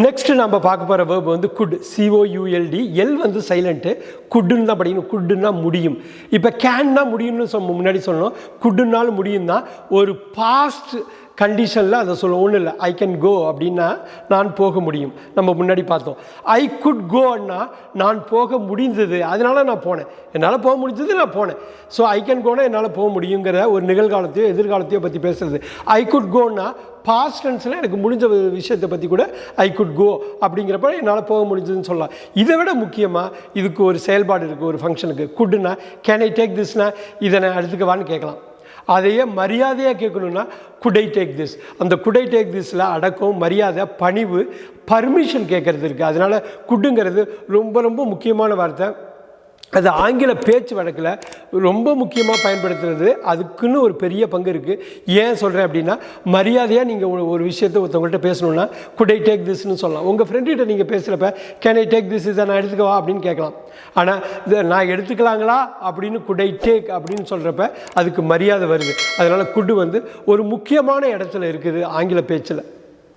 Next நம்ம பார்க்க போகிற வேர்ப் வந்து குட், சிஓயூஎல்டி. எல் வந்து சைலண்ட்டு, குட்டுன்னு தான் படிக்கணும். குட்டுன்னா முடியும். இப்போ கேன்னா முடியும்னு முன்னாடி சொல்லணும். குட்டுனாலும் முடியும் தான். ஒரு பாஸ்ட் கண்டிஷனில் அதை சொல்லுவோம். ஒன்றும் இல்லை, ஐ கேன் கோ அப்படின்னா நான் போக முடியும். நம்ம முன்னாடி பார்த்தோம். ஐ குட் கோன்னா நான் போக முடிந்தது, அதனால நான் போனேன். என்னால் போக முடிஞ்சது, நான் போனேன். ஸோ ஐ கேன் கோனா என்னால் போக முடியுங்கிற ஒரு நிகழ்காலத்தையோ எதிர்காலத்தையோ பற்றி பேசுறது. ஐ குட் கோன்னா பாஸ்ட் டென்ஸில் எனக்கு முடிஞ்ச விஷயத்தை பற்றி கூட ஐ குட் கோ அப்படிங்கிறப்ப என்னால் போக முடிஞ்சதுன்னு சொல்லலாம். இதை விட முக்கியமாக இதுக்கு ஒரு செயல்பாடு இருக்குது. ஒரு ஃபங்க்ஷனுக்கு குட்னா கேன் ஐ டேக் திஸ்னா இதை நான் எடுத்துக்கவான்னு கேட்கலாம். அதையே மரியாதையாக கேட்கணுன்னா குட் ஐ டேக் திஸ். அந்த குட் ஐ டேக் திஸில் அடக்கம், மரியாதை, பணிவு, பர்மிஷன் கேட்குறது இருக்குது. அதனால் குட்டுங்கிறது ரொம்ப ரொம்ப முக்கியமான வார்த்தை. அது ஆங்கில பேச்சு வழக்கில் ரொம்ப முக்கியமாக பயன்படுத்துறது. அதுக்குன்னு ஒரு பெரிய பங்கு இருக்குது. ஏன் சொல்கிறேன் அப்படின்னா, மரியாதையாக நீங்கள் ஒரு விஷயத்தை ஒருத்தவங்கள்ட்ட பேசணுன்னா குட் ஐ டேக் திஸ்ன்னு சொல்லலாம். உங்கள் ஃப்ரெண்டுகிட்ட நீங்கள் பேசுகிறப்ப கேன் ஐ டேக் திஸ், இதை நான் எடுத்துக்கவா அப்படின்னு கேட்கலாம். ஆனால் இதை நான் எடுத்துக்கலாங்களா அப்படின்னு குட் ஐ டேக் அப்படின்னு சொல்கிறப்ப அதுக்கு மரியாதை வருது. அதனால் குட்டு வந்து ஒரு முக்கியமான இடத்துல இருக்குது ஆங்கில பேச்சில்.